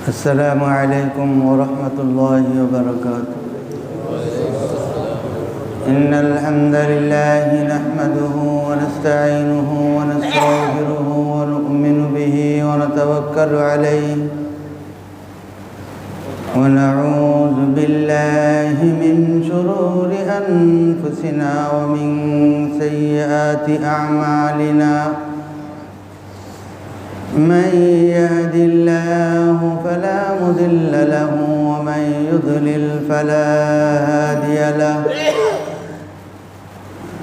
السلام عليكم ورحمة الله وبركاته. إن الحمد لله نحمده ونستعينه ونستغفره ونؤمن به ونتوكل عليه ونعوذ بالله من شرور أنفسنا ومن سيئات أعمالنا. من يهد الله فلا مضل له ومن يضلل فلا هادي له.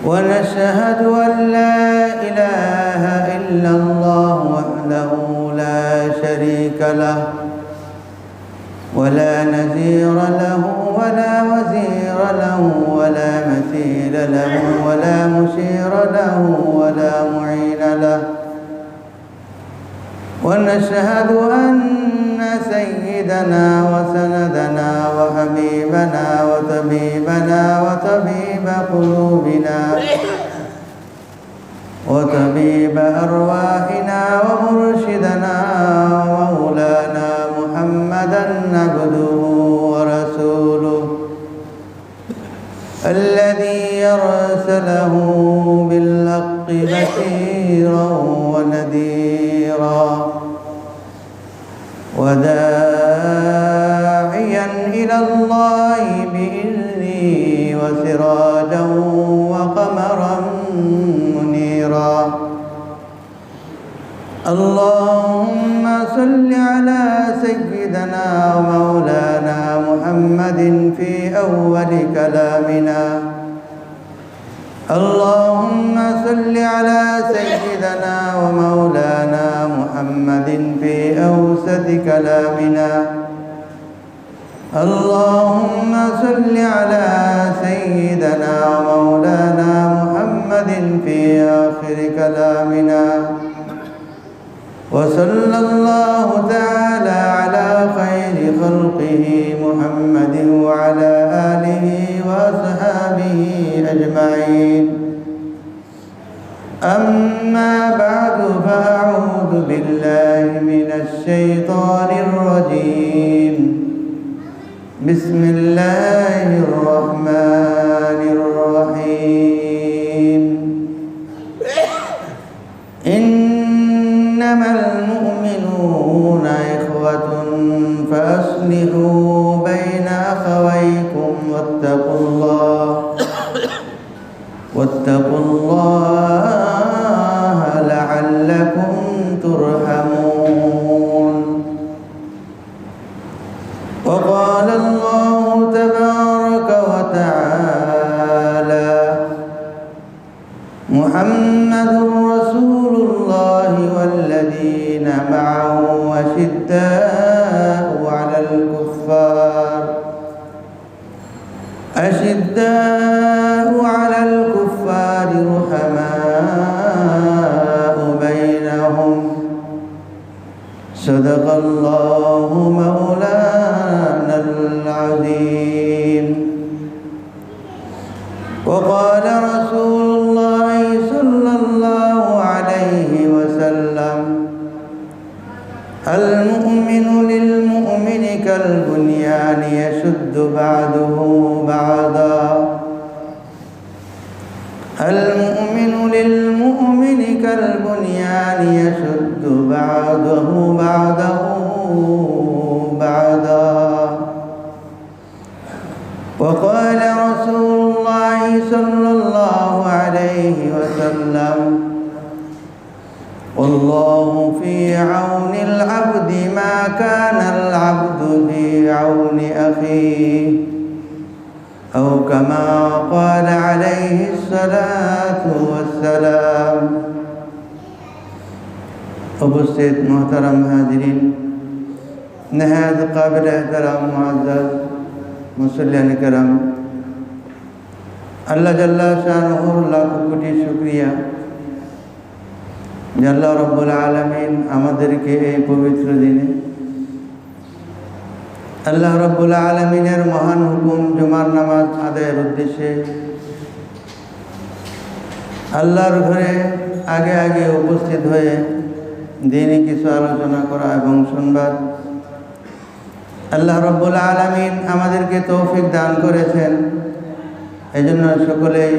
ونشهد أن لا إله إلا الله وحده لا شريك له ولا نذير له ولا وزير له ولا مثيل له ولا مشير له ولا معين له. ونشهد أن سيدنا وسندنا وحبيبنا وطبيبنا وطبيب قلوبنا وطبيب أرواحنا ومرشدنا ومولانا محمدا عبده ورسوله الذي أرسله بالحق بشيرا ونذيرا وداعيا إلى الله بإذنه وسراجا وقمرا منيرا. اللهم صل على سيدنا ومولانا محمد في أول كلامنا. اللهم صل على سيدنا ومولانا محمد في أوسط كلامنا. اللهم صل على سيدنا ومولانا محمد في آخر كلامنا. وصلى الله تعالى على خير خلقه محمد وعلى آله وأصحابه أجمعين. أما بعد فأعوذ بالله من الشيطان الرجيم. بسم الله الرحمن الرحيم. إنما المؤمنون إخوة فأصلحوا بين أخويكم واتقوا الله لعلكم ترحمون. وقال الله تبارك وتعالى: محمد رسول الله والذين معه أشداء على الكفار رحماء بينهم. صدق الله مولانا العظيم. وقال رسول الله صلى الله عليه وسلم: المؤمن للمؤمن كالبنيان يشد بعضه بعضا. المؤمن للمؤمن كالبنيان يشد بعضه بعضا. وقال رسول الله صلى الله عليه وسلم: والله في عون العبد ما كان العبد في عون أخيه، أو كما قال عليه الصلاة والسلام। उपस्थित मोहतरम हाजिरीन, नहायत काबिल एहतराम मुअज़्ज़ज़ मुसल्लियान करम, अल्लाह जल्ला शानुहु लाख कोटि शुक्रिया যে আল্লাহ রব্বুল আলামিন আমাদেরকে এই পবিত্র দিনে আল্লাহ রব্বুল আলামিনের মহান হুকুম জুমার নামাজ আদায়ের উদ্দেশ্যে আল্লাহর ঘরে আগে আগে উপস্থিত হয়ে দিনই কিছু আলোচনা করা এবং শুনবার আল্লাহ রাব্বুল আলামিন আমাদেরকে তৌফিক দান করেছেন, এজন্য সকলেই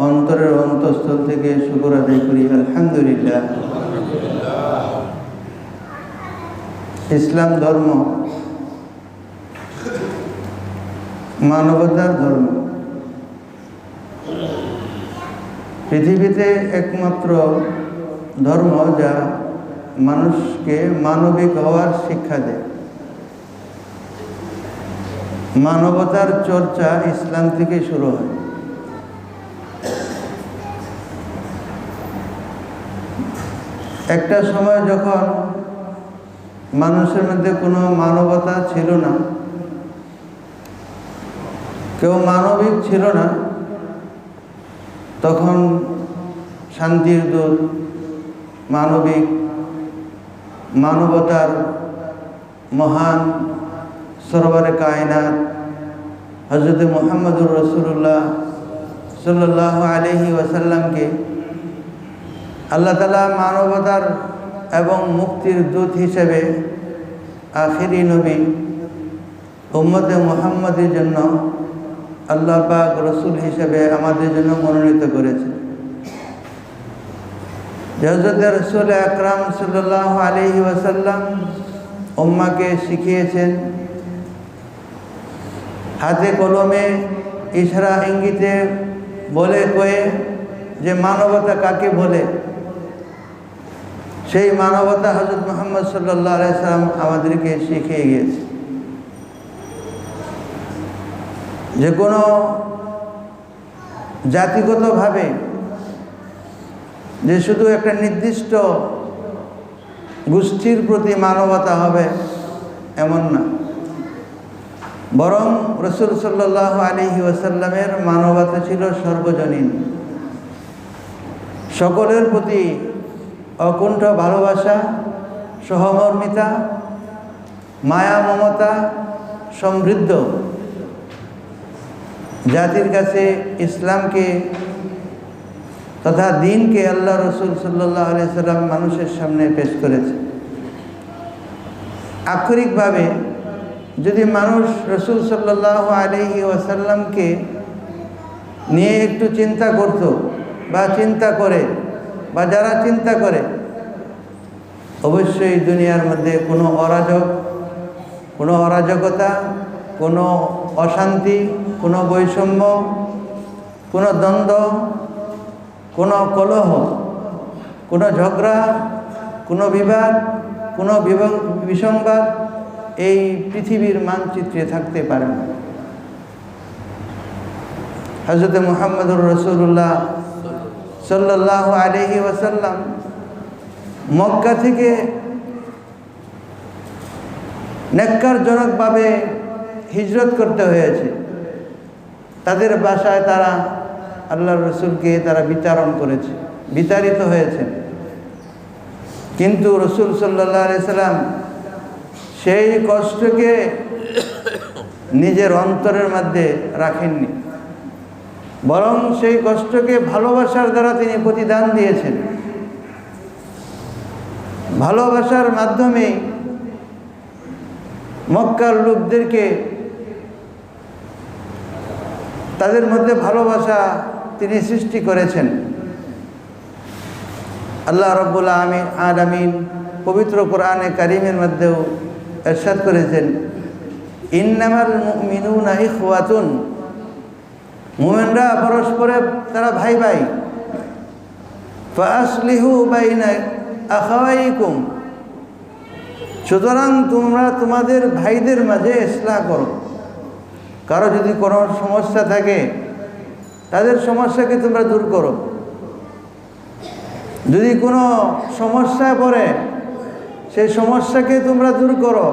অন্তরের অন্তঃস্থল থেকে শুকর আদায় করি আলহামদুলিল্লাহ। ইসলাম ধর্ম মানবতার ধর্ম। পৃথিবীতে একমাত্র ধর্ম যা মানুষকে মানবিক হওয়ার শিক্ষা দেয়। মানবতার চর্চা ইসলাম থেকে শুরু হয়। একটা সময় যখন মানুষের মধ্যে কোনো মানবতা ছিল না, কেউ মানবিক ছিল না, তখন শান্তির দূত, মানবতার মহান সরওয়ারে কায়নাত হযরত মুহাম্মদুর রাসূলুল্লাহ সাল্লাল্লাহু আলাইহি ওয়াসাল্লামকে আল্লাহ তাআলা মানবতার এবং মুক্তির দূত হিসেবে আখিরি নবী উম্মতে মুহাম্মদের জন্য আল্লাহ পাক রসুল হিসেবে আমাদের জন্য মনোনীত করেছে। হযরত রাসূল আকরাম সাল্লাল্লাহু আলাইহি ওয়াসাল্লাম উম্মাহকে শিখিয়েছেন, হাতে কলমে ইশারা ইঙ্গিতে বলে কয়ে যে মানবতা কাকে বলে, সেই মানবতা হযরত মুহাম্মদ সাল্লাল্লাহু আলাইহি ওয়াসাল্লাম আমাদেরকে শিখিয়ে গিয়েছে। যে কোনো জাতিগতভাবে যে শুধু একটা নির্দিষ্ট গোষ্ঠীর প্রতি মানবতা হবে এমন না, বরং রাসূল সাল্লাল্লাহু আলাইহি ওয়াসাল্লামের মানবতা ছিল সর্বজনীন, সকলের প্রতি অকুণ্ঠ ভালোবাসা, সহমর্মিতা, মায়া মমতা সমৃদ্ধ। জাতির কাছে ইসলামকে তথা দ্বীনকে আল্লাহ রসুল সাল্লাল্লাহু আলাইহি ওয়াসাল্লাম মানুষের সামনে পেশ করেছে। আক্ষরিকভাবে যদি মানুষ রসুল সাল্লাল্লাহু আলাইহি ওয়াসাল্লামকে নিয়ে একটু চিন্তা করত বা চিন্তা করে বা যারা চিন্তা করে, অবশ্যই দুনিয়ার মধ্যে কোনো অরাজকতা, কোনো অশান্তি, কোনো বৈষম্য, কোনো দ্বন্দ্ব, কোনো কলহ, কোনো ঝগড়া, কোনো বিবাদ, কোনো বিসংবাদ এই পৃথিবীর মানচিত্রে থাকতে পারে না। হযরত মুহাম্মদুর রাসূলুল্লাহ সাল্লাল্লাহু আলাইহি ওয়াসাল্লাম মক্কা থেকে নেক্কারজনকভাবে হিজরত করতে হয়েছে। তাদের বাসায় তারা আল্লাহর রসুলকে তারা বিতাড়িত হয়েছেন, কিন্তু রসুল সাল্লাল্লাহু আলাইহি ওয়াসাল্লাম সেই কষ্টকে নিজের অন্তরের মধ্যে রাখেননি, বরং সেই কষ্টকে ভালোবাসার দ্বারা তিনি প্রতিদান দিয়েছেন। ভালোবাসার মাধ্যমে মক্কার লোকদেরকে তাদের মধ্যে ভালোবাসা তিনি সৃষ্টি করেছেন। আল্লাহ রাব্বুল আলামিন পবিত্র কোরআনে কারিমের মধ্যেও ইরশাদ করেছেন, ইন্নামাল মুমিনুনা ইখওয়াতুন, মুমিনরা পরস্পরে তারা ভাই ভাই, ফাআসলিহু বাইনা আখাওয়াইকুম, সুতরাং তোমরা তোমাদের ভাইদের মাঝে ইসলাহ করো। কারো যদি কোনো সমস্যা থাকে তাদের সমস্যাকে তোমরা দূর করো, যদি কোনো সমস্যায় পড়ে সেই সমস্যাকে তোমরা দূর করো,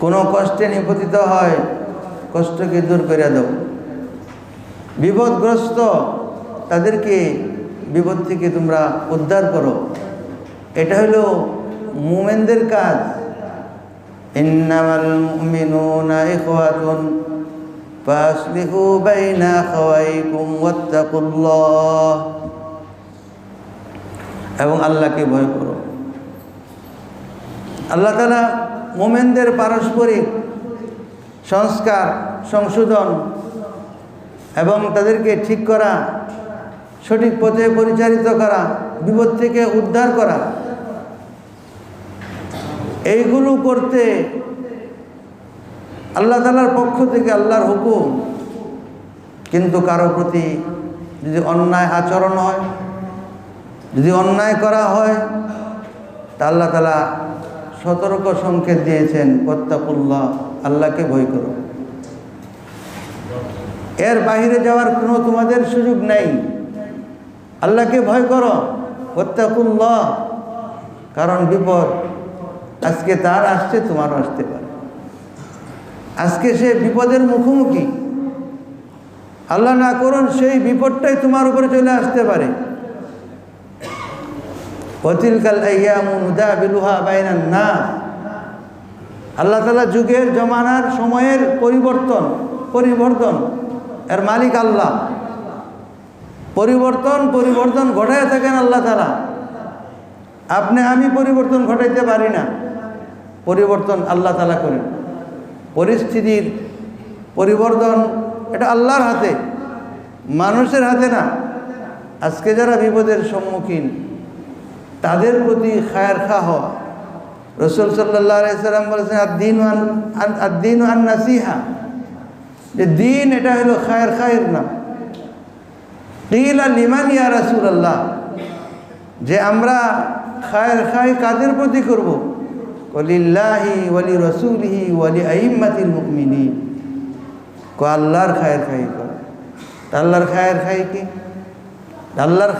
কোনো কষ্টে নিপতিত হয় কষ্টকে দূর করে দাও, বিপদগ্রস্ত তাদেরকে বিপদ থেকে তোমরা উদ্ধার করো। এটা হলো মুমিনদের কাজ। ইন্নামাল মুমিনুনা ইখওয়াতুন ফাসলিহু বাইনা আখাওয়াইকুম ওয়াত্তাকুল্লাহ, এবং আল্লাহকে ভয় করো। আল্লাহ তাআলা মোমেনদের পারস্পরিক সংস্কার, সংশোধন এবং তাদেরকে ঠিক করা, সঠিক পথে পরিচালিত করা, বিপদ থেকে উদ্ধার করা, এইগুলো করতে আল্লাহ তাআলার পক্ষ থেকে আল্লাহর হুকুম। কিন্তু কারো প্রতি যদি অন্যায় আচরণ হয়, যদি অন্যায় করা হয়, তা আল্লাহ তাআলা সতর্ক সংকেত দিয়েছেন, ওয়াত্তাকুল্লাহ, আল্লাহকে ভয় করো। এর বাইরে যাওয়ার কোনো তোমাদের সুযোগ নেই। আল্লাহকে ভয় করো, ওয়াত্তাকুল্লাহ, কারণ বিপদ আজকে তার আসছে, তোমারও আসতে পারে। আজকে সে বিপদের মুখোমুখি, আল্লাহ না করুন সেই বিপদটাই তোমার উপরে চলে আসতে পারে। ওয়াতিলকাল আইয়ামু নুদাবিলুহা বাইনান নাস, আল্লাহ তাআলা যুগের, জমানার, সময়ের পরিবর্তন এর মালিক আল্লাহ। পরিবর্তন ঘটায় থাকেন আল্লাহ তাআলা। আপনি আমি পরিবর্তন ঘটাইতে পারি না, পরিবর্তন আল্লাহ তাআলা করেন। পরিস্থিতির পরিবর্তন এটা আল্লাহর হাতে, মানুষের হাতে না। আজকে যারা বিপদের সম্মুখীন, তাদের প্রতি খায়ের খা হওয়া। রাসূল সাল্লাল্লাহু আলাইহি সাল্লাম বলেছেন, আদ-দীনু আন-নাসিহা, যে দিন এটা হলো খায়ের নাম। কিলা লিমান ইয়া রাসূলুল্লাহ, যে আমরা খায়ের খাই কাদের প্রতি করব? লিল্লাহি ওয়া লিরাসূলিহি ওয়া লিআইম্মাতিল মুমিনিন। আল্লাহর খায়ের খাই করে। আল্লাহর খায়ের খাই কি? আল্লাহর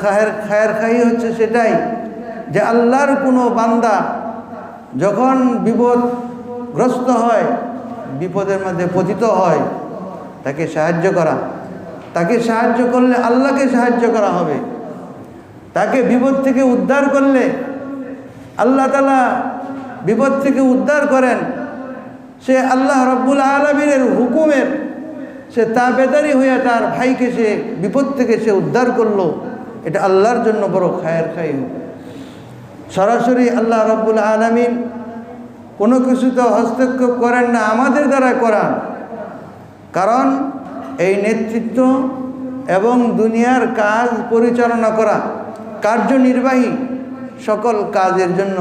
খায়ের খাই হচ্ছে সেটাই যে আল্লাহর কোনো বান্দা যখন বিপদগ্রস্ত হয়, বিপদের মধ্যে পতিত হয়, তাকে সাহায্য করা। তাকে সাহায্য করলে আল্লাহকে সাহায্য করা হবে। তাকে বিপদ থেকে উদ্ধার করলে আল্লাহ তাআলা বিপদ থেকে উদ্ধার করেন। সে আল্লাহ রাব্বুল আলামিনের হুকুমের সে তাবেদারি হয়ে তার ভাইকে সে বিপদ থেকে সে উদ্ধার করলো, এটা আল্লাহর জন্য বড় খায়ের খাই। সরাসরি আল্লাহ রাব্বুল আলামিন কোনো কিছুতে হস্তক্ষেপ করেন না, আমাদের দ্বারা করান। কারণ এই নেতৃত্ব এবং দুনিয়ার কাজ পরিচালনা করা, কার্যনির্বাহী সকল কাজের জন্য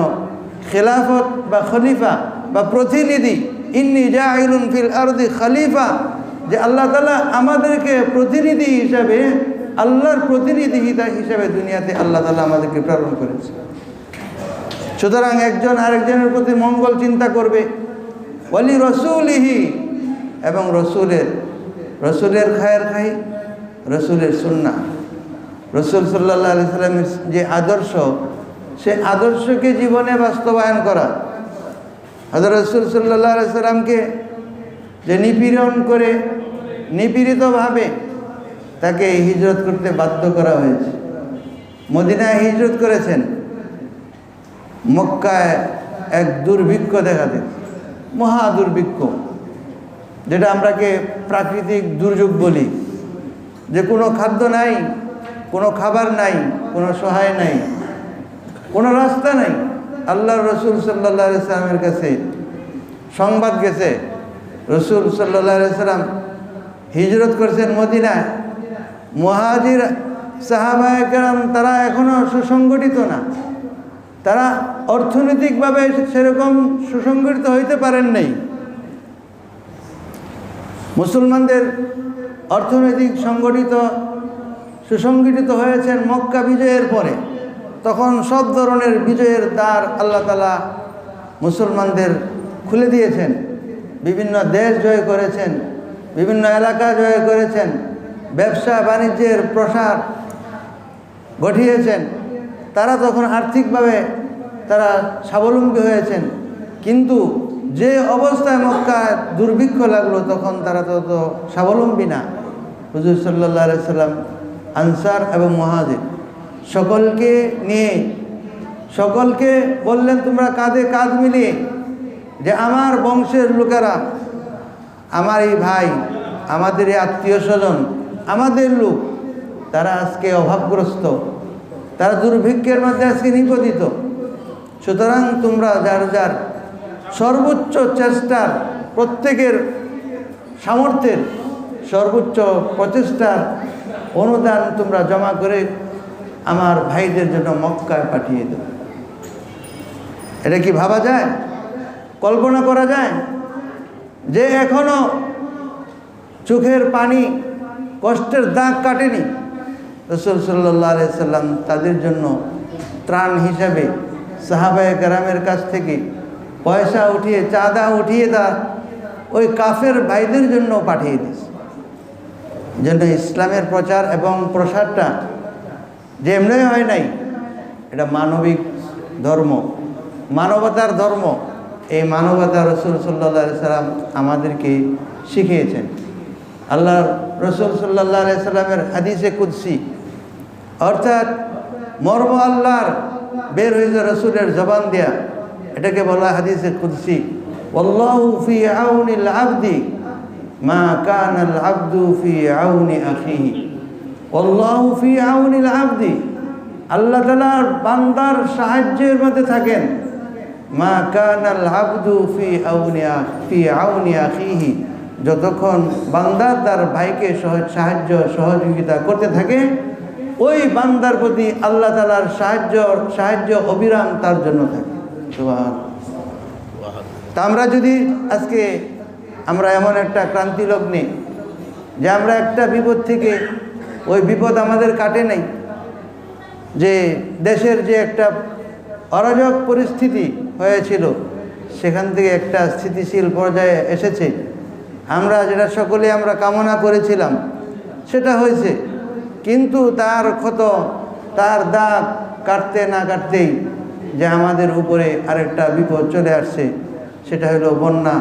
খেলাফত বা খলিফা বা প্রতিনিধি, ইন্নী জাইলুন ফিল আরদি খলিফা, যে আল্লাহ তাআলা আমাদেরকে প্রতিনিধি হিসাবে, আল্লাহর প্রতিনিধি হিসাবে দুনিয়াতে আল্লাহ তাআলা আমাদেরকে প্রেরণ করেছে। সুতরাং একজন আরেকজনের প্রতি মঙ্গল চিন্তা করবে। ওয়ালি রাসূলিহি, এবং রসুলের খায়ের খাই, রসুলের সুন্নাহ, রসুল সাল্লাল্লাহু আলাইহি সাল্লামের যে আদর্শ, সে আদর্শকে জীবনে বাস্তবায়ন করা। হযরত রাসূল সাল্লাল্লাহু আলাইহি সাল্লামকে যে নিপীড়ন করে, নিপীড়িতভাবে তাকে হিজরত করতে বাধ্য করা হয়েছে। মদিনায় হিজরত করেছেন, মক্কায় এক দুর্ভিক্ষ দেখা দিয়েছে, মহা দুর্ভিক্ষ, যেটা আমরাকে প্রাকৃতিক দুর্যোগ বলি, যে কোনো খাদ্য নাই, কোনো খাবার নাই, কোনো সহায় নাই, কোনো রাস্তা নাই। আল্লাহর রসুল সাল্লাল্লাহু আলাইহি সাল্লামের কাছে সংবাদ গেছে, রসুল সাল্লাল্লাহু আলাইহি সাল্লাম হিজরত করেছেন মদিনায়। মুহাজির সাহাবায়ে কেরাম তারা এখনও সুসংগঠিত না, তারা অর্থনৈতিকভাবে সেরকম সুসংগঠিত হইতে পারেন নাই। মুসলমানদের অর্থনৈতিক সুসংগঠিত হয়েছেন মক্কা বিজয়ের পরে। তখন সব ধরনের বিজয়ের দ্বার আল্লাহ তাআলা মুসলমানদের খুলে দিয়েছেন। বিভিন্ন দেশ জয় করেছেন, বিভিন্ন এলাকা জয় করেছেন, ব্যবসা বাণিজ্যের প্রসার ঘটিয়েছেন। তারা তখন আর্থিকভাবে তারা স্বাবলম্বী হয়েছেন। কিন্তু যে অবস্থায় মক্কায় দুর্ভিক্ষ লাগলো, তখন তারা তত স্বাবলম্বী না। হুজুর সাল্লাল্লাহু আলাইহি সাল্লাম আনসার এবং মুহাজির সকলকে নিয়ে, সকলকে বললেন, তোমরা কাঁধে কাঁধ মিলিয়ে, যে আমার বংশের লোকেরা, আমার এই ভাই, আমাদের এই আত্মীয় স্বজন, আমাদের লোক, তারা আজকে অভাবগ্রস্ত, তারা দুর্ভিক্ষের মধ্যে আজকে নিপতিত। সুতরাং তোমরা যার যার সর্বোচ্চ চেষ্টার, প্রত্যেকের সামর্থ্যের সর্বোচ্চ প্রচেষ্টার অনুদান তোমরা জমা করে আমার ভাইদের জন্য মক্কায় পাঠিয়ে দেব। এটা কি ভাবা যায়? কল্পনা করা যায় যে এখনো চোখের পানি, কষ্টের দাগ কাটেনি? রাসূল সাল্লাল্লাহু আলাইহি সাল্লাম তাদের জন্য ত্রাণ হিসাবে সাহাবায়ে কেরামের কাছ থেকে পয়সা উঠিয়ে, চাঁদা উঠিয়ে তা ওই কাফের ভাইদের জন্য পাঠিয়ে দিয়েছে। জন্য ইসলামের প্রচার এবং প্রসারটা যে এমনি হয় নাই, এটা মানবিক ধর্ম, মানবতার ধর্ম। এই মানবতা রাসূল সাল্লাল্লাহু আলাইহি সাল্লাম আমাদেরকে শিখিয়েছেন। আল্লাহ রাসূল সাল্লাল্লাহু আলাইহি সাল্লামের হাদিসে কুদসি, অর্থাৎ মর্ম আল্লাহর বের হয়েছে রাসূলের জবান দিয়া, এটাকে বলা হাদিসে কুদসি। ওয়াল্লাহু ফি আউনিল আবদি মা কানাল আবদু ফি আউনি আখিহি। ওয়াল্লাহু ফি আউনিল আবদি, আল্লাহ তাআলা বান্দার সাহায্যের মধ্যে থাকেন। মা কানাল আবদু ফি আউনি আখিহি, যতক্ষণ বান্দা তার ভাইকে সাহায্য সহযোগিতা করতে থাকে, ওই বান্দার প্রতি আল্লাহ তাআলার সাহায্য অবিরাম তার জন্য থাকে। সুবহানাল্লাহ। তা আমরা যদি আজকে আমরা এমন একটা ক্রান্তি লগ্নে যে আমরা একটা বিপদ থেকে ওই বিপদ আমাদের কাটে নাই, যে দেশের যে একটা অরাজক পরিস্থিতি হয়েছিল সেখান থেকে একটা স্থিতিশীল পর্যায়ে এসেছে, আমরা যেটা সকলে আমরা কামনা করেছিলাম সেটা হয়েছে। কিন্তু তার ক্ষত, তার দাগ কাটতে না কাটতেই যে আমাদের উপরে আরেকটা বিপদ চলে আসছে, সেটা হলো বন্যা।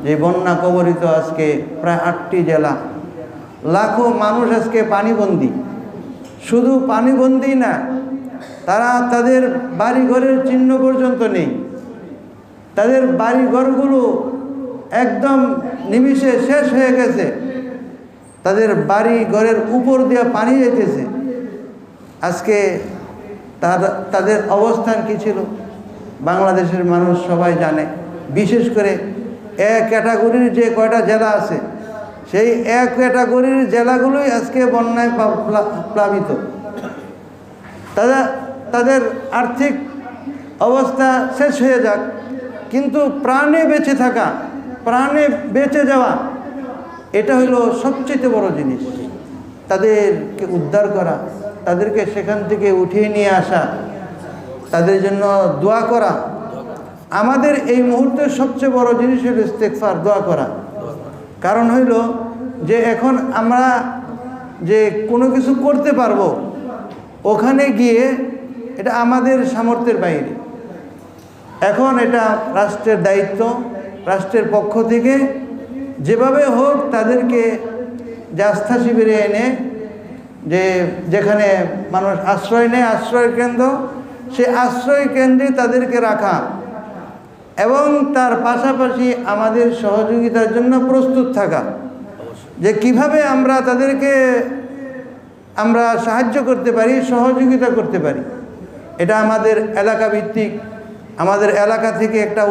যে বন্যা কবলিত আজকে প্রায় 8টি জেলা, লাখো মানুষ আজকে পানিবন্দী। শুধু পানিবন্দী না, তারা তাদের বাড়িঘরের চিহ্ন পর্যন্ত নেই। তাদের বাড়িঘরগুলো একদম নিমিষে শেষ হয়ে গেছে। তাদের বাড়ি ঘরের উপর দিয়ে পানি যেতেছে। আজকে তাদের অবস্থান কী ছিল বাংলাদেশের মানুষ সবাই জানে। বিশেষ করে এক ক্যাটাগরির যে কয়টা জেলা আছে, সেই এক ক্যাটাগরির জেলাগুলোই আজকে বন্যায় প্লাবিত। তাদের আর্থিক অবস্থা শেষ হয়ে যাক, কিন্তু প্রাণে বেঁচে থাকা, প্রাণে বেঁচে যাওয়া, এটা হলো সবচেয়ে বড় জিনিস। তাদেরকে উদ্ধার করা, তাদেরকে সেখান থেকে উঠিয়ে নিয়ে আসা, তাদের জন্য দোয়া করা। আমাদের এই মুহূর্তে সবচেয়ে বড় জিনিস হলো ইস্তেগফার, দোয়া করা। কারণ হইল যে এখন আমরা যে কোনো কিছু করতে পারবো, ওখানে গিয়ে এটা আমাদের সামর্থ্যের বাইরে। এখন এটা রাষ্ট্রের দায়িত্ব, রাষ্ট্রের পক্ষ থেকে যেভাবে হোক তাদেরকে যে আস্থা শিবিরে এনে, যে যেখানে মানুষ আশ্রয় নেয়, আশ্রয় কেন্দ্র, সে আশ্রয় কেন্দ্রে তাদেরকে রাখা এবং তার পাশাপাশি আমাদের সহযোগিতার জন্য প্রস্তুত থাকা, যে কিভাবে আমরা তাদেরকে সাহায্য করতে পারি, সহযোগিতা করতে পারি। এটা আমাদের এলাকা ভিত্তিক, আমাদের এলাকা থেকে একটা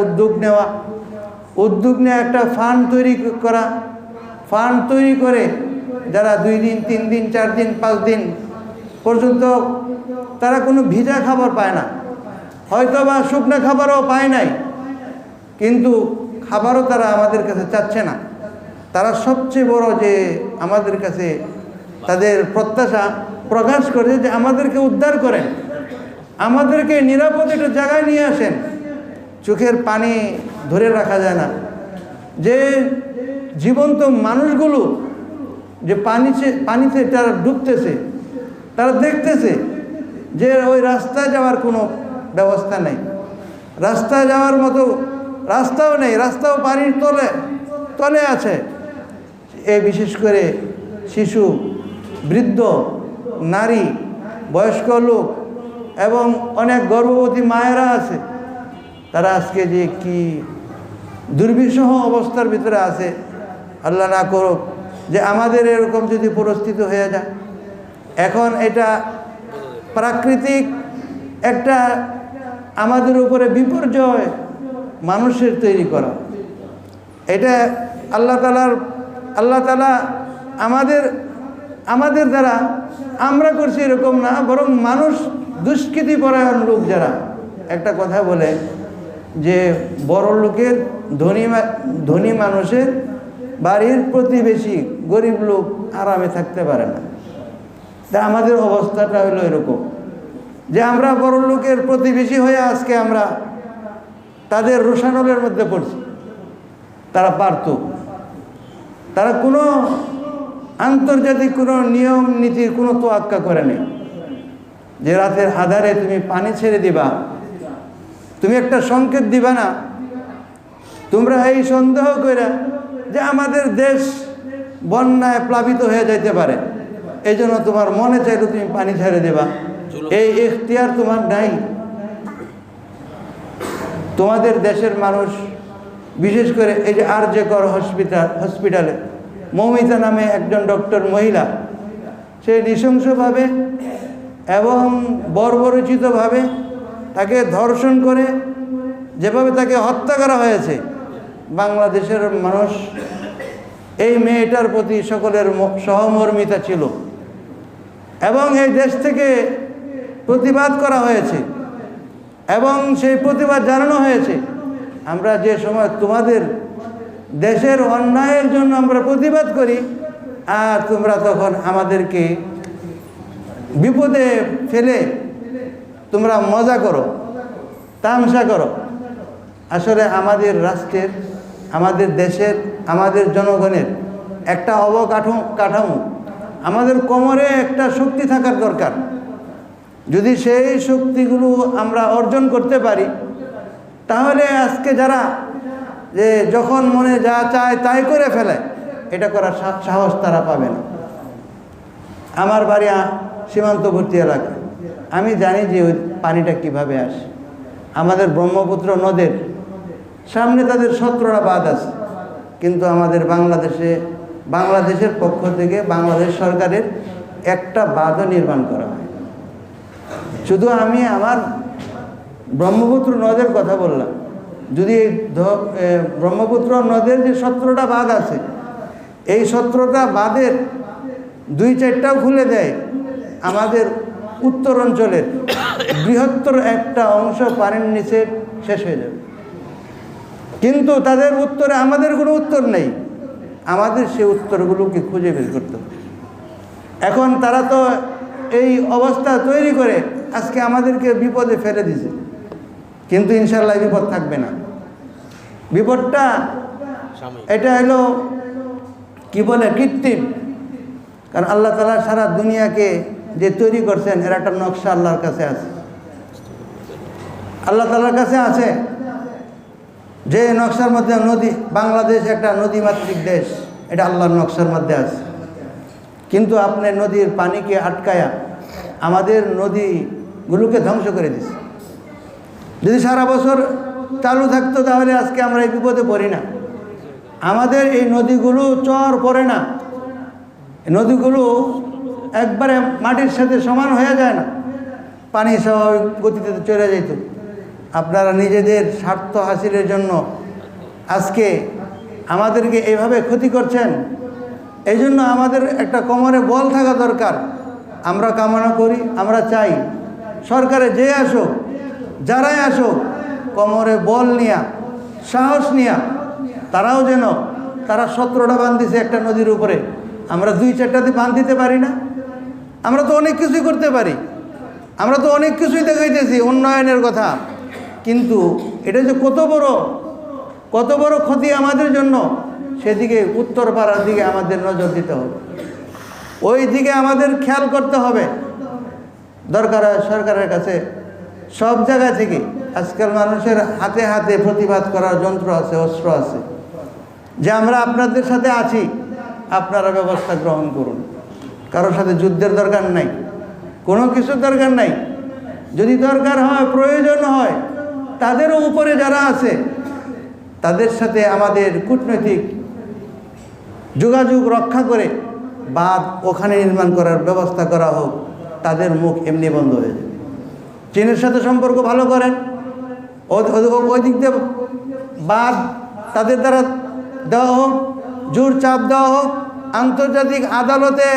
উদ্যোগ নিয়ে একটা ফান্ড তৈরি করা। ফান্ড তৈরি করে যারা 2 দিন, 3 দিন, 4 দিন, 5 দিন পর্যন্ত তারা কোনো ভিজা খাবার পায় না, হয়তো বা শুকনো খাবারও পায় নাই, কিন্তু খাবারও তারা আমাদের কাছে চাচ্ছে না। তারা সবচেয়ে বড় যে আমাদের কাছে তাদের প্রত্যাশা প্রকাশ করে যে আমাদেরকে উদ্ধার করেন, আমাদেরকে নিরাপদ একটা জায়গায় নিয়ে আসেন। চোখের পানি ধরে রাখা যায় না। যে জীবন্ত মানুষগুলো যে পানিতে তারা ডুবতেছে, তারা দেখতেছে যে ওই রাস্তায় যাওয়ার কোনো ব্যবস্থা নেই, রাস্তায় যাওয়ার মতো রাস্তাও নেই, রাস্তাও পানির তলে আছে। বিশেষ করে শিশু, বৃদ্ধ, নারী, বয়স্ক লোক এবং অনেক গর্ভবতী মায়েরা আছে। তারা আজকে যে কি দুর্বিষহ অবস্থার ভিতরে আছে, আল্লাহ না করুক যে আমাদের এরকম যদি পরিস্থিতি হয়ে যায়। এখন এটা প্রাকৃতিক একটা আমাদের উপরে বিপর্যয় মানুষের তৈরি করা। এটা আল্লাহ তাআলা আমাদের দ্বারা আমরা করছি এরকম না, বরং মানুষ দুষ্কৃতিপরায়ণ লোক যারা একটা কথা বলে যে বড় লোকের ধনী মানুষের বাড়ির প্রতিবেশী গরিব লোক আরামে থাকতে পারে না। তা আমাদের অবস্থাটা হলো এরকম যে আমরা বড় লোকের প্রতিবেশী হয়ে আজকে আমরা তাদের রোষানলের মধ্যে পড়ছি। তারা পারত, তারা কোনো আন্তর্জাতিক কোনো নিয়ম নীতির কোনো তোয়াক্কা করে নেই যে রাতের আধারে তুমি পানি ছেড়ে দিবা, তুমি একটা সংকেত দিবা না, তোমরা এই সন্দেহ করে যে আমাদের দেশ বন্যায় প্লাবিত হয়ে যাইতে পারে, এই জন্য তোমার মনে চাইলে তুমি পানি ছেড়ে দেবা, এই ইখতিয়ার তোমার নাই। তোমাদের দেশের মানুষ, বিশেষ করে এই যে আরজেকর হসপিটালে মৌমিতা নামে একজন ডক্টর মহিলা, সে নৃশংসভাবে এবং বর্বরচিতভাবে তাকে ধর্ষণ করে যেভাবে তাকে হত্যা করা হয়েছে, বাংলাদেশের মানুষ এই মেয়েটার প্রতি সকলের সহমর্মিতা ছিল এবং এই দেশ থেকে প্রতিবাদ করা হয়েছে এবং সেই প্রতিবাদ জানানো হয়েছে। আমরা যে সময় তোমাদের দেশের অন্যায়ের জন্য আমরা প্রতিবাদ করি আর তোমরা তখন আমাদেরকে বিপদে ফেলে তোমরা মজা করো, তামাশা করো। আসলে আমাদের রাষ্ট্রের, আমাদের দেশের, আমাদের জনগণের একটা কাঠামো, আমাদের কোমরে একটা শক্তি থাকার দরকার। যদি সেই শক্তিগুলো আমরা অর্জন করতে পারি তাহলে আজকে যারা যে যখন মনে যা চায় তাই করে ফেলে, এটা করার সাহস তারা পাবে না। আমার বাড়ি সীমান্তবর্তী এলাকা, আমি জানি যে ওই পানিটা কিভাবে আসে। আমাদের ব্রহ্মপুত্র নদের সামনে তাদের 17টা বাঁধ আছে, কিন্তু আমাদের বাংলাদেশের পক্ষ থেকে বাংলাদেশ সরকারের একটা বাঁধও নির্মাণ করা হয়। শুধু আমি আমার ব্রহ্মপুত্র নদের কথা বললাম, যদি ব্রহ্মপুত্র নদের যে 17টা বাঁধ আছে, এই 17টা বাঁধের 2-4টাও খুলে দেয়, আমাদের উত্তর অঞ্চলের বৃহত্তর একটা অংশ পানির নিচে শেষ হয়ে যাবে। কিন্তু তাদের উত্তরে আমাদের কোনো উত্তর নেই, আমাদের সেই উত্তরগুলোকে খুঁজে বের করতে হবে। এখন তারা তো এই অবস্থা তৈরি করে আজকে আমাদেরকে বিপদে ফেলে দিছে, কিন্তু ইনশাল্লাহ বিপদ থাকবে না। বিপদটা এটা হলো কি বলে কৃত্রিম, কারণ আল্লাহ তাআলা সারা দুনিয়াকে যে তৈরি করছেন এর একটা নকশা আল্লাহর কাছে আছে, আল্লাহ তাআলার কাছে আছে। যে নকশার মধ্যে নদী, বাংলাদেশ একটা নদীমাতৃক দেশ, এটা আল্লাহর নকশার মধ্যে আছে। কিন্তু আপনি নদীর পানিকে আটকায়া আমাদের নদীগুলোকে ধ্বংস করে দিচ্ছে। যদি সারা বছর চালু থাকতো তাহলে আজকে আমরা এই বিপদে পড়ি না। আমাদের এই নদীগুলো চর পড়ে না, নদীগুলো একবারে মাটির সাথে সমান হয়ে যায় না, পানি স্বাভাবিক গতিতে চলে যেত। আপনারা নিজেদের স্বার্থ হাসিলের জন্য আজকে আমাদেরকে এইভাবে ক্ষতি করছেন। এই জন্য আমাদের একটা কোমরে বল থাকা দরকার। আমরা কামনা করি, আমরা চাই সরকারে যে আসুক, যারাই আসুক, কোমরে বল নিয়া, সাহস নিয়া, তারাও যেন, তারা 17টা বাঁধ দিছে একটা নদীর উপরে, আমরা 2-4টাতে বাঁধ দিতে পারি না? আমরা তো অনেক কিছুই করতে পারি, আমরা তো অনেক কিছুই দেখাইতেছি উন্নয়নের কথা, কিন্তু এটা যে কত বড় ক্ষতি আমাদের জন্য, সেদিকে উত্তর পাড়ার দিকে আমাদের নজর দিতে হবে, ওই দিকে আমাদের খেয়াল করতে হবে। দরকার হয় সরকারের কাছে সব জায়গা থেকে, আজকাল মানুষের হাতে হাতে প্রতিবাদ করার যন্ত্র আছে, অস্ত্র আছে, যে আমরা আপনাদের সাথে আছি, আপনারা ব্যবস্থা গ্রহণ করুন। কারোর সাথে যুদ্ধের দরকার নাই, কোনো কিছুর দরকার নাই। যদি দরকার হয়, প্রয়োজন হয়, তাদেরও উপরে যারা আছে তাদের সাথে আমাদের কূটনৈতিক যোগাযোগ রক্ষা করে বাঁধ ওখানে নির্মাণ করার ব্যবস্থা করা হোক, তাদের মুখ এমনি বন্ধ হয়ে যাবে। চীনের সাথে সম্পর্ক ভালো করেন, ওই দিক দিয়ে বাদ তাদের দ্বারা দেওয়া হোক, জোর চাপ দেওয়া হোক, আন্তর্জাতিক আদালতে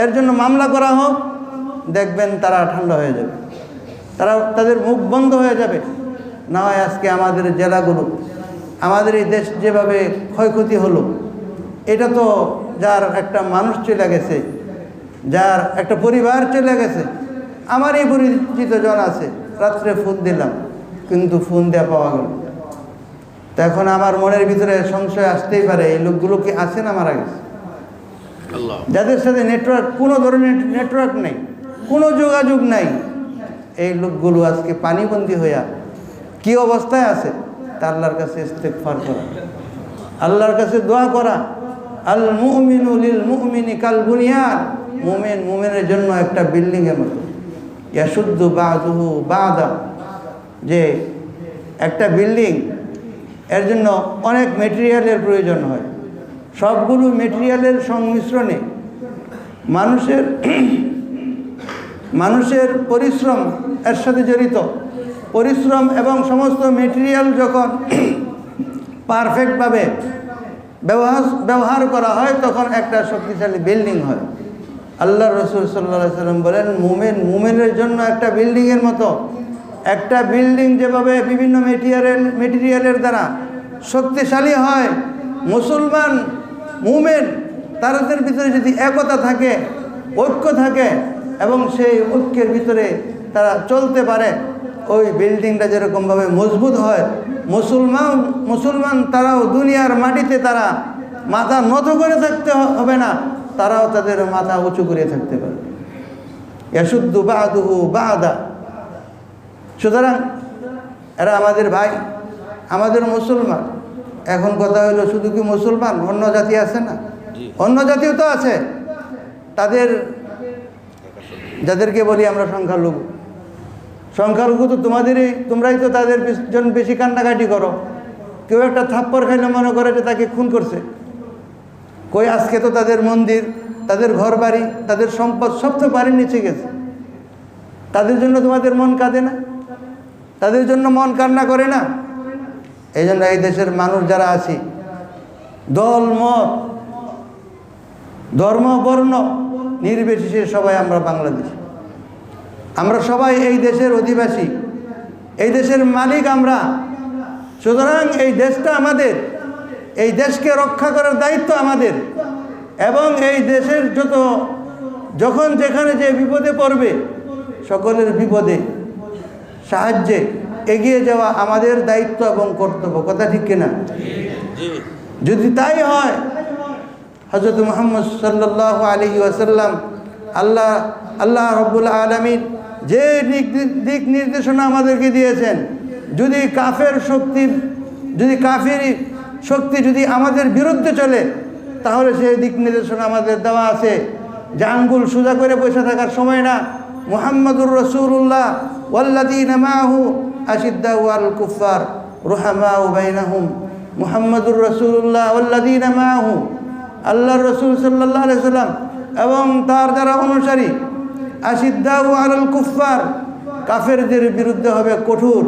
এর জন্য মামলা করা হোক, দেখবেন তারা ঠান্ডা হয়ে যাবে, তাদের মুখ বন্ধ হয়ে যাবে। না হয় আজকে আমাদের জেলাগুলো, আমাদের এই দেশ যেভাবে ক্ষয়ক্ষতি হলো, এটা তো যার একটা মানুষ চলে গেছে, যার একটা পরিবার চলে গেছে। আমারই পরিচিত জন আছে, রাত্রে ফোন দিলাম কিন্তু ফোন দেওয়া পাওয়া গেল। তো এখন আমার মনের ভিতরে সংশয় আসতেই পারে, এই লোকগুলো কি আছে না মারা গেছে? যাদের সাথে নেটওয়ার্ক, কোনো ধরনের নেটওয়ার্ক নেই, কোনো যোগাযোগ নাই, এই লোকগুলো আজকে পানিবন্দী হইয়া কি অবস্থায় আছে, তা আল্লাহর কাছে ইস্তেগফার করা, আল্লাহর কাছে দোয়া করা। আল মুমিনু লিল মুমিনি কাল বুনিয়ান, মুমিন মুমিনের জন্য একটা বিল্ডিংয়ের মতো। ইয়াশুদ্দু বাদুহু বাদা, যে একটা বিল্ডিং, এর জন্য অনেক মেটেরিয়ালের প্রয়োজন হয়। সবগুলো মেটেরিয়ালের সংমিশ্রণে মানুষের পরিশ্রম এর সাথে জড়িত। পরিশ্রম এবং সমস্ত মেটেরিয়াল যখন পারফেক্টভাবে ব্যবহার করা হয়, তখন একটা শক্তিশালী বিল্ডিং হয়। আল্লাহ রসুল সাল্লাল্লাহু আলাইহি সাল্লাম বলেন, মুমিনের জন্য একটা বিল্ডিংয়ের মতো। একটা বিল্ডিং যেভাবে বিভিন্ন মেটেরিয়ালের দ্বারা শক্তিশালী হয়, মুসলমান মুমিন তাদের ভিতরে যদি একতা থাকে, ঐক্য থাকে এবং সেই ঐক্যের ভিতরে তারা চলতে পারে, ওই বিল্ডিংটা যেরকমভাবে মজবুত হয়, মুসলমান তারাও দুনিয়ার মাটিতে তারা মাথা নত করে থাকতে হবে না, তারাও তাদের মাথা উঁচু করে থাকতে পারে। ইয়াশুদ্দু বাদুহু বাদা। সুতরাং এরা আমাদের ভাই, আমাদের মুসলমান। এখন কথা হলো, শুধু কি মুসলমান, অন্য জাতি আছে না? অন্য জাতিও তো আছে। যাদেরকে বলি আমরা সংখ্যালঘু তো তোমরাই তো তাদের জন্য বেশি কান্নাকাটি করো। কেউ একটা থাপ্পড় খাইলে মনে করে যে তাকে খুন করছে। কই আজকে তো তাদের মন্দির, তাদের ঘর বাড়ি, তাদের সম্পদ সব তো বাড়ির নিচে গেছে। তাদের জন্য তোমাদের মন কাঁদে না? তাদের জন্য মন কান্না করে না? এই জন্য এই দেশের মানুষ যারা আছি, দল মত ধর্ম বর্ণ নির্বিশেষে সবাই আমরা বাংলাদেশী, আমরা সবাই এই দেশের অধিবাসী, এই দেশের মালিক আমরা। সুতরাং এই দেশটা আমাদের, এই দেশকে রক্ষা করার দায়িত্ব আমাদের। এবং এই দেশের যখন যেখানে যে বিপদে পড়বে, সকলের বিপদে সাহায্যে এগিয়ে যাওয়া আমাদের দায়িত্ব এবং কর্তব্য। কথা ঠিক কিনা? যদি তাই হয়, হযরত মুহাম্মদ সাল্লাল্লাহু আলাইহি ওয়াসাল্লাম, আল্লাহ রাব্বুল আলামিন যে দিক নির্দেশনা আমাদেরকে দিয়েছেন, যদি কাফেরি শক্তি যদি আমাদের বিরুদ্ধে চলে, তাহলে সেই দিক নির্দেশনা আমাদের দেওয়া আছে যে আঙ্গুল সোজা করে বসে থাকার সময় না। মুহাম্মাদুর রাসূলুল্লাহ ওয়াল্লাযীনা মাআহু আশিদ্দাউ আলাল কুফফার রুহামাউ বাইনাহুম। মুহাম্মাদুর রাসূলুল্লাহ ওয়াল্লাযীনা মাআহু, আল্লাহর রাসূল সাল্লাল্লাহু আলাইহি সাল্লাম এবং তার যারা অনুসারী, আশিদ্দাউ আলাল কুফফার, কাফেরদের বিরুদ্ধে হবে কঠোর,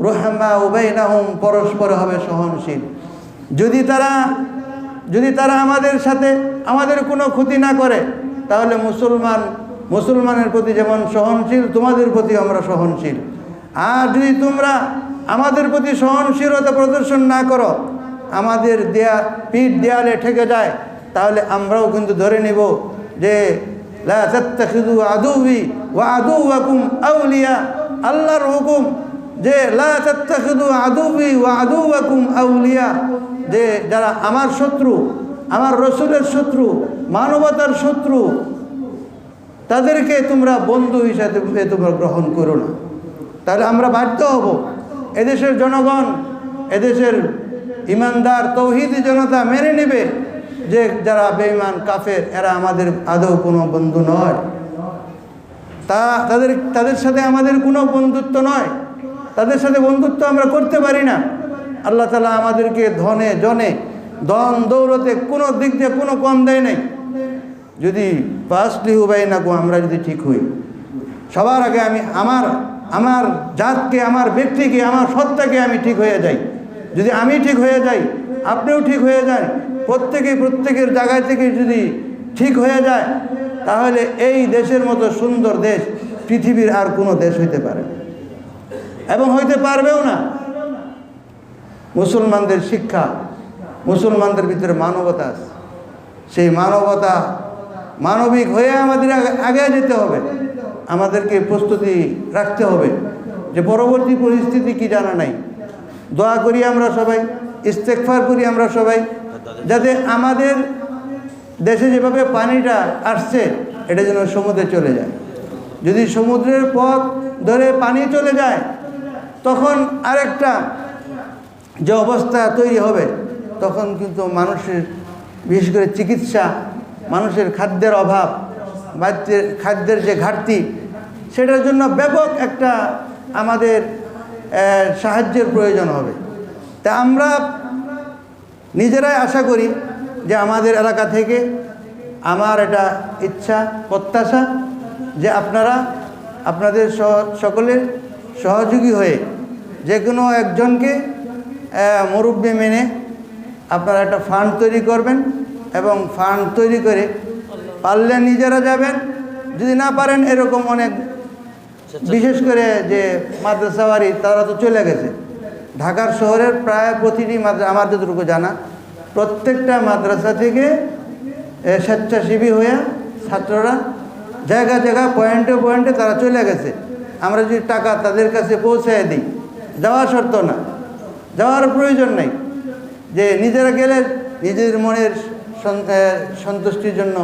রুহামাউ বাইনাহুম, পরস্পর হবে সহনশীল। যদি তারা আমাদের সাথে আমাদের কোনো ক্ষতি না করে, তাহলে মুসলমানের প্রতি যেমন সহনশীল, তোমাদের প্রতি আমরা সহনশীল। আর যদি তোমরা আমাদের প্রতি সহনশীলতা প্রদর্শন না করো, আমাদের পিঠ দেয়ালে ঠেকে যায়, তাহলে আমরাও কিন্তু ধরে নিব যে লা তাত্তাখিযু আদুওয়ি ওয়া আদুওয়াকুম আউলিয়া। আল্লাহর হুকুম যে লা তাত্তাখিযু আদুওয়ি ওয়া আদুওয়াকুম আউলিয়া, যে যারা আমার শত্রু, আমার রাসূলের শত্রু, মানবতার শত্রু, তাদেরকে তোমরা বন্ধু হিসাবে তোমরা গ্রহণ করো না। তাহলে আমরা বাধ্য হব, এদেশের জনগণ, এদেশের ইমানদার তৌহিদি জনতা মেনে নেবে যে যারা বেঈমান কাফের, এরা আমাদের আদৌ কোনো বন্ধু নয়, তাদের সাথে আমাদের কোনো বন্ধুত্ব নয়, তাদের সাথে বন্ধুত্ব আমরা করতে পারি না। আল্লাহ তাআলা আমাদেরকে ধনে জনে ধন দৌলতে কোনো দিক দিয়ে কোনো কম দেয় নাই। যদি ফাসলিহু বাইনাকুম, আমরা যদি ঠিক হই, সবার আগে আমি আমার জাতকে, আমার ব্যক্তিকে, আমার সত্তাকে আমি ঠিক হয়ে যাই, যদি আমি ঠিক হয়ে যাই, আপনিও ঠিক হয়ে যান, প্রত্যেকের জায়গায় থেকে যদি ঠিক হয়ে যায়, তাহলে এই দেশের মতো সুন্দর দেশ পৃথিবীর আর কোনো দেশ হইতে পারে না এবং হইতে পারবেও না। মুসলমানদের শিক্ষা, মুসলমানদের ভিতরে মানবতা আছে। সেই মানবতা, মানবিক হয়ে আমাদের আগে যেতে হবে। আমাদেরকে প্রস্তুতি রাখতে হবে যে পরবর্তী পরিস্থিতি কি জানা নাই। দোয়া করি আমরা সবাই, ইস্তেগফার করি আমরা সবাই, যাতে আমাদের দেশে যেভাবে পানিটা আসছে এটা যেন সমুদ্রে চলে যায়। যদি সমুদ্রের পথ ধরে পানি চলে যায়, তখন আরেকটা যে অবস্থা তৈরি হবে, তখন কিন্তু মানুষের বিশেষ করে চিকিৎসা, মানুষের খাদ্যের অভাব, খাদ্যের যে ঘাটতি, সেটার জন্য ব্যাপক একটা আমাদের সাহায্যের প্রয়োজন হবে। তা আমরা নিজেরাই আশা করি যে আমাদের এলাকা থেকে আমার এটা ইচ্ছা, প্রত্যাশা যে আপনারা আপনাদের সকলের সহযোগী হয়ে যে কোনো একজনকে মুরব্বি মেনে আপনারা একটা ফান্ড তৈরি করবেন এবং ফান্ড তৈরি করে পারলে নিজেরা যাবেন, যদি না পারেন এরকম অনেক, বিশেষ করে যে মাদ্রাসাওয়ারি তারা তো চলে গেছে। ঢাকার শহরের প্রায় প্রতিটি মাদ্রাসা, আমার যতটুকু জানা, প্রত্যেকটা মাদ্রাসা থেকে স্বেচ্ছাসেবী হয়ে ছাত্ররা জায়গা পয়েন্টে তারা চলে গেছে। আমরা যদি টাকা তাদের কাছে পৌঁছায় দিই, যাওয়া শর্ত না, যাওয়ার প্রয়োজন নেই, যে নিজেরা গেলে নিজের মনের সন্তুষ্টির জন্য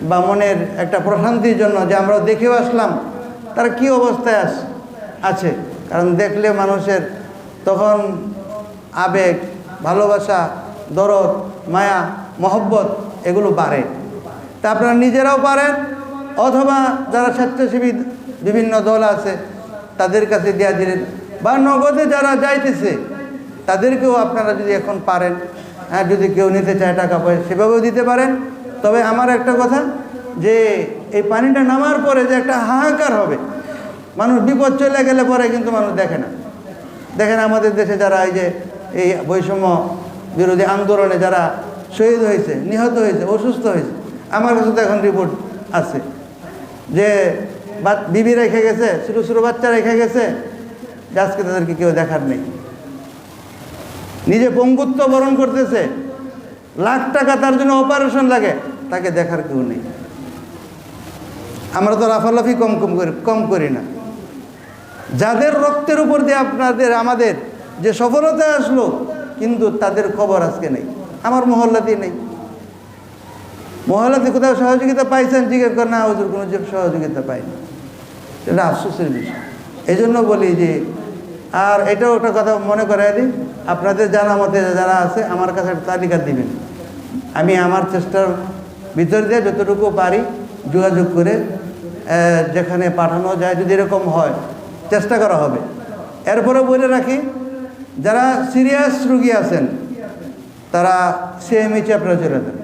বা মনের একটা প্রশান্তির জন্য, যে আমরা দেখেও আসলাম তারা কী অবস্থায় আছে। কারণ দেখলে মানুষের তখন আবেগ, ভালোবাসা, দরদ, মায়া, মহব্বত এগুলো বাড়ে। তা আপনারা নিজেরাও পারেন, অথবা যারা স্বেচ্ছাসেবী বিভিন্ন দল আছে তাদের কাছে দেওয়া দিলেন, বা নগদে যারা যাইতেছে তাদেরকেও আপনারা যদি এখন পারেন, হ্যাঁ, যদি কেউ নিতে চায় টাকা পয়সা সেভাবেও দিতে পারেন। তবে আমার একটা কথা, যে এই পানিটা নামার পরে যে একটা হাহাকার হবে, মানুষ বিপদ চলে গেলে পরে কিন্তু মানুষ দেখে না। দেখেন আমাদের দেশে যারা এই বৈষম্য বিরোধী আন্দোলনে যারা শহীদ হয়েছে, নিহত হয়েছে, অসুস্থ হয়েছে, আমার কাছে তো এখন রিপোর্ট আছে যে বিবি রেখে গেছে, ছোটো ছোটো বাচ্চা রেখে গেছে, যে আজকে তাদেরকে কেউ দেখার নেই। নিজে পঙ্গুত্ব বরণ করতেছে, লাখ টাকা তার জন্য অপারেশন লাগে, তাকে দেখার কেউ নেই। আমরা তো লাফালাফি কম করি না। যাদের রক্তের উপর দিয়ে আমাদের যে সফলতা আসলো, কিন্তু তাদের খবর আজকে নেই। আমার মহল্লাতেই নেই। মহল্লাতে কোথাও সহযোগিতা পাইছেন জিজ্ঞেস করে, না ওদের কোনো সহযোগিতা পাইনি। এটা আফসোসের বিষয়। এই জন্য বলি যে, আর এটাও একটা কথা মনে করাই দিই, আপনাদের জানা মতে যারা আছে আমার কাছে একটা তালিকা দিবেন। আমি আমার চেষ্টার ভিতর দিয়ে যতটুকু পারি যোগাযোগ করে যেখানে পাঠানো যায়, যদি এরকম হয় চেষ্টা করা হবে। এরপরে বলে রাখি, যারা সিরিয়াস রুগী আছেন তারা সিএমএইচে আপনারা চলে যাবেন।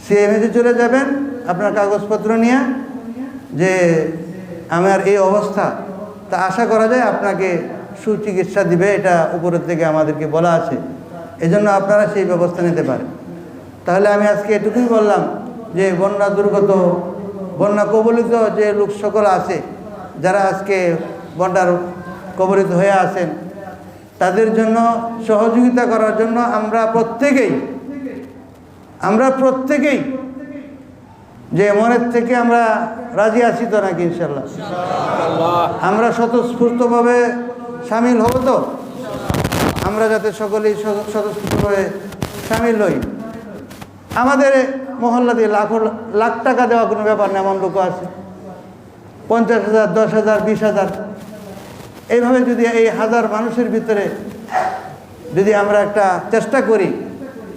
সিএমএইচে চলে যাবেন আপনার কাগজপত্র নিয়ে, যে আমার এই অবস্থা, তা আশা করা যায় আপনাকে সুচিকিৎসা দিবে, এটা উপরের থেকে আমাদেরকে বলা আছে। এজন্য আপনারা সেই ব্যবস্থা নিতে পারেন। তাহলে আমি আজকে এটুকুই বললাম যে বন্যা দুর্গত, বন্যা কবলিত যে লোক সকল আছে, যারা আজকে বন্যার কবলিত হয়ে আছেন, তাদের জন্য সহযোগিতা করার জন্য আমরা প্রত্যেকেই যে মনের থেকে আমরা রাজি আছি তো নাকি? ইনশাল্লাহ আমরা স্বতঃস্ফূর্তভাবে সামিল হব তো। আমরা যাতে সকলেই স্বতঃস্ফূর্তভাবে সামিল হই। আমাদের মহল্লাতে লাখ টাকা দেওয়া কোনো ব্যাপার না, এমন লোক আছে 50,000, 10,000, 20,000, এইভাবে যদি এই হাজার মানুষের ভিতরে যদি আমরা একটা চেষ্টা করি,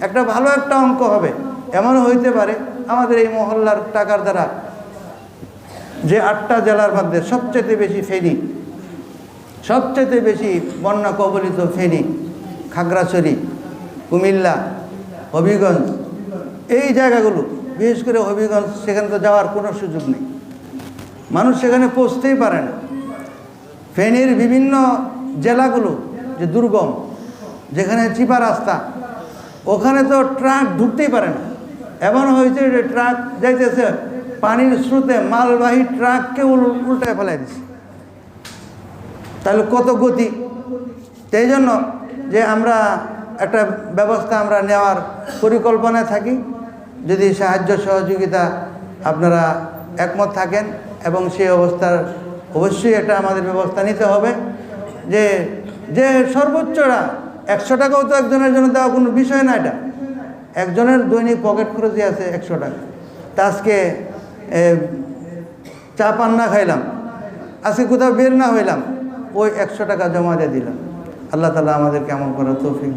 একটা ভালো একটা অঙ্ক হবে। এমনও হইতে পারে আমাদের এই মহল্লার টাকার দ্বারা যে 8টা জেলার মধ্যে সবচেয়ে বেশি ফেনী, সবচেয়ে বেশি বন্যা কবলিত ফেনী, খাগড়াছড়ি, কুমিল্লা, হবিগঞ্জ, এই জায়গাগুলো, বিশেষ করে হবিগঞ্জ, সেখানে তো যাওয়ার কোনো সুযোগ নেই, মানুষ সেখানে পৌঁছতেই পারে না। ফেনীর বিভিন্ন জেলাগুলো যে দুর্গম, যেখানে চিপা রাস্তা, ওখানে তো ট্রাক ঢুকতেই পারে না। এমন হয়েছে যে ট্রাক যাইতেছে, পানির স্রোতে মালবাহী ট্রাককে উল্টায় ফেলাই দিচ্ছে। তাহলে কত গতি! সেই জন্য যে আমরা একটা ব্যবস্থা আমরা নেওয়ার পরিকল্পনায় থাকি, যদি সাহায্য সহযোগিতা আপনারা একমত থাকেন, এবং সেই অবস্থার অবশ্যই এটা আমাদের ব্যবস্থা নিতে হবে যে যে সর্বোচ্চটা 100 টাকাও তো একজনের জন্য দেওয়া কোনো বিষয় না। এটা একজনের দৈনিক পকেট খরচই আছে 100 টাকা। তা আজকে চা পান না খাইলাম, আজকে কোথাও বের না হইলাম, ওই 100 টাকা জমা দিয়ে দিলাম। আল্লাহ তাআলা আমাদেরকে আমল করার তৌফিক